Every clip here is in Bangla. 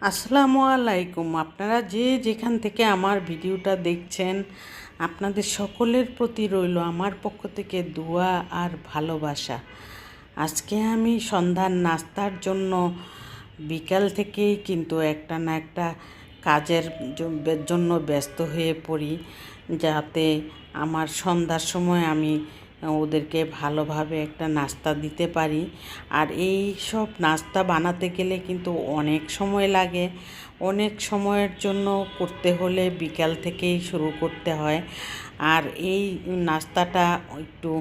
আসসালামু আলাইকুম। আপনারা যে যেখান থেকে আমার ভিডিওটা দেখছেন, আপনাদের সকলের প্রতি রইল আমার পক্ষ থেকে দোয়া আর ভালোবাসা। আজকে আমি সন্ধ্যার নাস্তার জন্য বিকাল থেকেই কিন্তু একটা না একটা কাজের জন্য ব্যস্ত হয়ে পড়ি, যাতে আমার সন্ধ্যার সময় আমি ওদেরকে ভালোভাবে একটা নাস্তা দিতে পারি। আর এই সব নাস্তা বানাতে গেলে কিন্তু অনেক সময় লাগে। অনেক সময়ের জন্য করতে হলে বিকাল থেকেই শুরু করতে হয়। আর এই নাস্তাটা একটু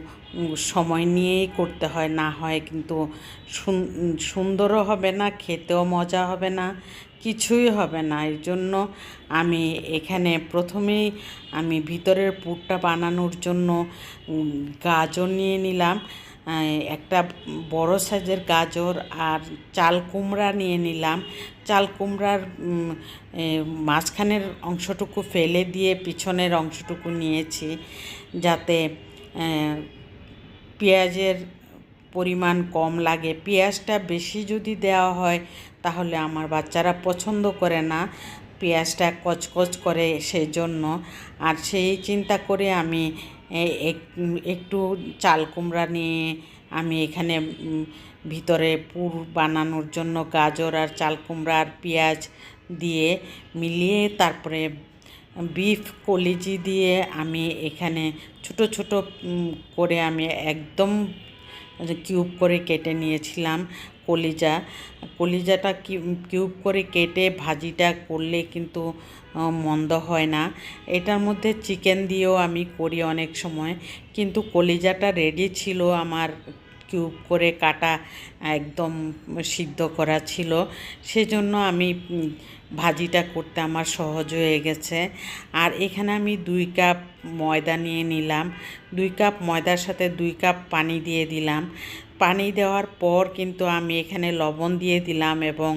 সময় নিয়েই করতে হয়, না হয় কিন্তু সুন্দরও হবে না, খেতেও মজা হবে না, কিছুই হবে না। এই জন্য আমি এখানে প্রথমেই ভিতরের পুরটা বানানোর জন্য গাজর নিয়ে নিলাম, একটা বড় সাইজের গাজর, আর চাল কুমড়া নিয়ে নিলাম। চাল কুমড়ার মাঝখানের অংশটুকু ফেলে দিয়ে পিছনের অংশটুকু নিয়েছি, যাতে পেঁয়াজের পরিমাণ কম লাগে। পেঁয়াজটা বেশি যদি দেওয়া হয় তাহলে আমার বাচ্চারা পছন্দ করে না, পেঁয়াজটা কচকচ করে, সেই জন্য। আর সেই চিন্তা করে আমি একটু চাল কুমড়া নিয়ে আমি এখানে ভিতরে পুর বানানোর জন্য গাজর আর চাল কুমড়া আর পেঁয়াজ দিয়ে মিলিয়ে তারপরে বিফ কলিজি দিয়ে আমি এখানে ছোট ছোট করে আমি একদম কিউব করে কেটে নিয়েছিলাম। কলিজাটা কিউব করে কেটে ভাজিটা করলে কিন্তু মন্দ হয় না। এটার মধ্যে চিকেন দিয়েও আমি করি অনেক সময়, কিন্তু কলিজাটা রেডি ছিল আমার, কিউব করে কাটা, একদম সিদ্ধ করা ছিল, সেজন্য আমি ভাজিটা করতে আমার সহজ হয়ে গেছে। আর এখানে আমি 2 কাপ ময়দা নিয়ে নিলাম। 2 কাপ ময়দার সাথে 2 কাপ পানি দিয়ে দিলাম। পানি দেওয়ার পর কিন্তু আমি এখানে লবণ দিয়ে দিলাম এবং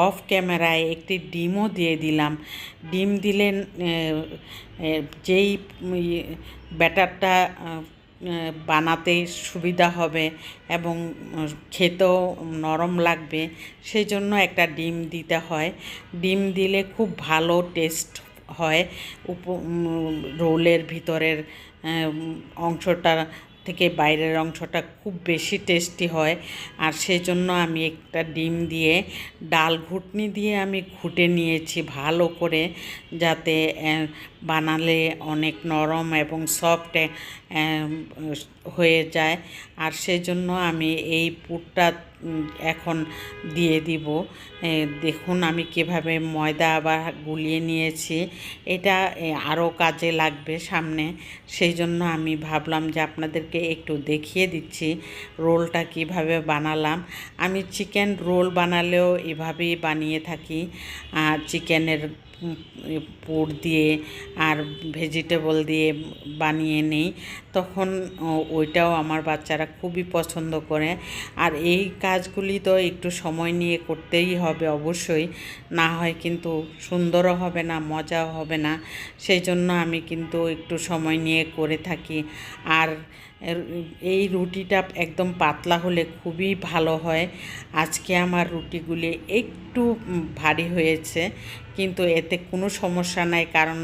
অফ ক্যামেরায় একটি ডিমও দিয়ে দিলাম। ডিম দিলে যেই ব্যাটারটা বানাতে সুবিধা হবে এবং খেতেও নরম লাগবে, সেই জন্য একটা ডিম দিতে হয়। ডিম দিলে খুব ভালো টেস্ট হয়। রোলের ভিতরের অংশটা থেকে বাইরের অংশটা খুব বেশি টেস্টি হয়। আর সেই জন্য আমি একটা ডিম দিয়ে ডাল ঘুটনি দিয়ে আমি ঘুটে নিয়েছি ভালো করে, যাতে বানালে অনেক নরম এবং সফট হয়ে যায়। আর সেই জন্য আমি এই পুরটা এখন দিয়ে দিব। দেখুন আমি কিভাবে ময়দা আবার গুলিয়ে নিয়েছি, এটা আরও কাজে লাগবে সামনে। সেই জন্য আমি ভাবলাম যে আপনাদেরকে একটু দেখিয়ে দিচ্ছি রোলটা কিভাবে বানালাম। আমি চিকেন রোল বানালেও এভাবেই বানিয়ে থাকি, চিকেনের পুর দিয়ে আর ভেজিটেবল দিয়ে বানিয়ে নেই, তখন ওইটাও আমার বাচ্চারা খুবই পছন্দ করে। আর এই কাজগুলি তো একটু সময় নিয়ে করতেই হবে অবশ্যই, না হয় কিন্তু সুন্দরও হবে না, মজাও হবে না। সেই জন্য আমি কিন্তু একটু সময় নিয়ে করে থাকি। আর এই রুটিটা একদম পাতলা হলে খুবই ভালো হয়। আজকে আমার রুটিগুলি একটু ভারী হয়েছে, কিন্তু এতে কোনো সমস্যা নাই, কারণ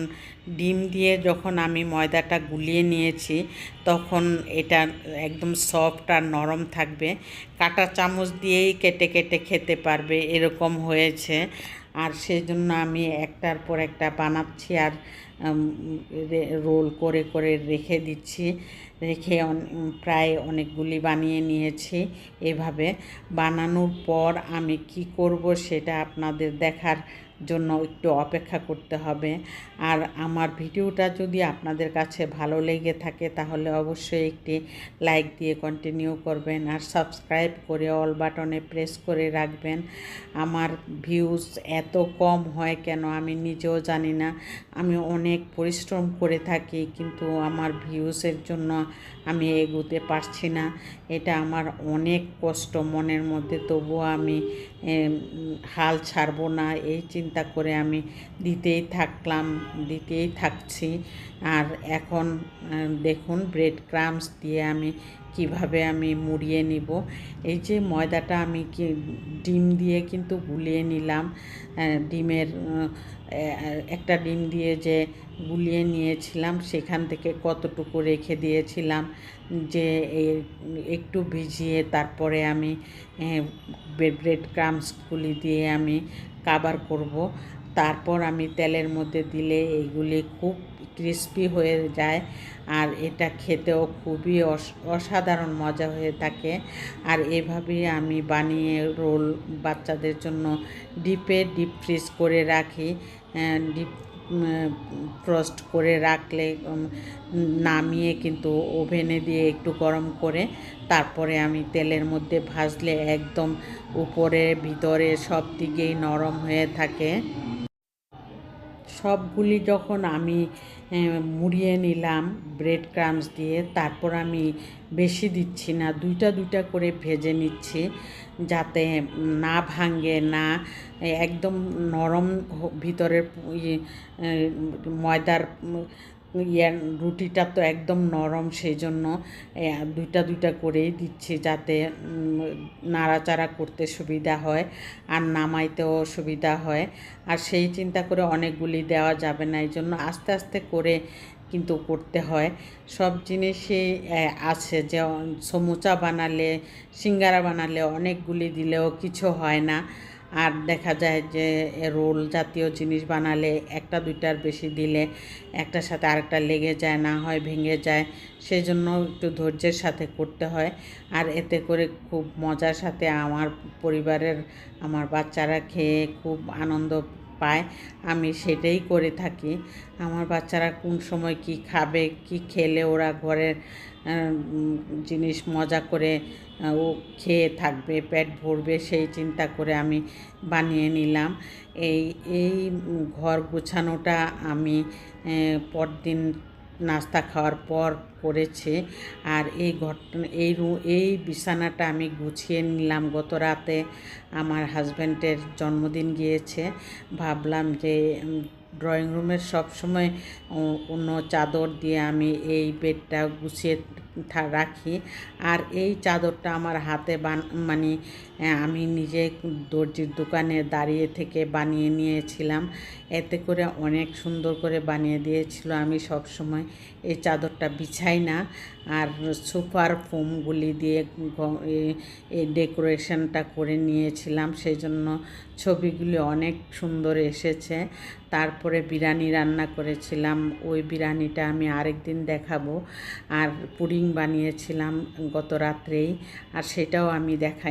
ডিম দিয়ে যখন আমি ময়দাটা গুলিয়ে নিয়েছি তখন এটা একদম সফট আর নরম থাকবে, কাঁটা চামচ দিয়েই কেটে কেটে খেতে পারবে, এরকম হয়েছে। আর সেই জন্য আমি একটার পর একটা বানাচ্ছি আর রোল করে করে রেখে দিচ্ছি। রেখে প্রায় অনেকগুলি বানিয়ে নিয়েছি। এভাবে বানানোর পর আমি কি করব সেটা আপনাদের দেখার জন্য একটু অপেক্ষা করতে হবে। আর আমার ভিডিওটা যদি আপনাদের কাছে ভালো লেগে থাকে তাহলে অবশ্যই একটি লাইক দিয়ে কন্টিনিউ করবেন, আর সাবস্ক্রাইব করে অল বাটনে প্রেস করে রাখবেন। আমার ভিউজ এত কম হয় কেন আমি নিজেও জানি না। আমি অনেক পরিশ্রম করে থাকি, কিন্তু আমার ভিউসের জন্য আমি এগোতে পারছি না। এটা আমার অনেক কষ্ট মনের মধ্যে, তবুও আমি হাল ছাড়বো না, এই চিন্তা করে আমি দিতেই থাকছি। আর এখন দেখুন ব্রেড ক্রাম্বস দিয়ে আমি কিভাবে আমি মুড়িয়ে নিব। এই যে ময়দাটা আমি ডিম দিয়ে কিন্তু গুলিয়ে নিলাম। ডিমের একটা ডিম দিয়ে যে গুলিয়ে নিয়েছিলাম সেখান থেকে কতটুকু রেখে দিয়েছিলাম, যে একটু ভিজিয়ে তারপরে আমি ব্রেড ক্রাম্বসগুলি দিয়ে আমি কাভার করব। তারপর আমি তেলের মধ্যে দিলে এইগুলি খুব ক্রিস্পি হয়ে যায়, আর এটা খেতেও খুবই অসাধারণ মজা হয়ে থাকে। আর এভাবেই আমি বানিয়ে রোল বাচ্চাদের জন্য ডিপ ফ্রিজ করে রাখি। ডিপ ফ্রস্ট করে রাখলে নামিয়ে কিন্তু ওভেনে দিয়ে একটু গরম করে তারপরে আমি তেলের মধ্যে ভাজলে একদম উপরে ভিতরে সব দিকেই নরম হয়ে থাকে। সবগুলি যখন আমি মুড়িয়ে নিলাম ব্রেড ক্রাম্বস দিয়ে, তারপর আমি বেশি দিচ্ছি না, দুইটা করে ভেজে নিচ্ছি যাতে না ভাঙে না, একদম নরম ভিতরের ময়দার রুটিটা তো একদম নরম, সেই জন্য দুইটা করেই দিচ্ছি যাতে নাড়াচাড়া করতে সুবিধা হয় আর নামাইতেও সুবিধা হয়। আর সেই চিন্তা করে অনেকগুলি দেওয়া যাবে না, এই জন্য আস্তে আস্তে করে কিন্তু করতে হয়। সব জিনিসই আছে, যে সমুচা বানালে সিঙ্গারা বানালে অনেকগুলি দিলেও কিছু হয় না, আর দেখা যায় যে রোল জাতীয় জিনিস বানালে একটা দুইটার বেশি দিলে একটার সাথে আরেকটা লেগে যায়, না হয় ভেঙে যায়, সেই জন্য একটু ধৈর্যের সাথে করতে হয়। আর এতে করে খুব মজার সাথে আমার পরিবারের আমার বাচ্চারা খেয়ে খুব আনন্দ পায়, আমি সেটাই করে থাকি। আমার বাচ্চারা কোন সময় কি খাবে, কি খেলে ওরা ঘরের জিনিস মজা করে ও খেয়ে থাকবে, পেট ভরবে, সেই চিন্তা করে আমি বানিয়ে নিলাম। এই এই ঘর গোছানোটা আমি পরদিন নাস্তা খাওয়ার পর করেছি। আর এই বিছানাটা আমি গুছিয়ে নিলাম গত রাতে, আমার হাজব্যান্ডের জন্মদিন গিয়েছে, ভাবলাম যে ড্রয়িং রুমের সবসময় অন্য চাদর দিয়ে আমি এই বেডটা গুছিয়ে রাখি। আর এই চাদরটা আমার হাতে মানে আমি নিজে দর্জির দোকানে দাঁড়িয়ে থেকে বানিয়ে নিয়েছিলাম, এতে করে অনেক সুন্দর করে বানিয়ে দিয়েছিল। আমি সব সময় এই চাদরটা বিছাই না, আর সুপার ফোমগুলি দিয়ে এই ডেকোরেশনটা করে নিয়েছিলাম, সেই জন্য ছবিগুলি অনেক সুন্দর এসেছে। তারপরে বিরিয়ানি রান্না করেছিলাম, ওই বিরিয়ানিটা আমি আরেক দিন দেখাবো। আর পুডিং বানিয়েছিলাম গত রাত্রেই, আর সেটাও আমি দেখাই।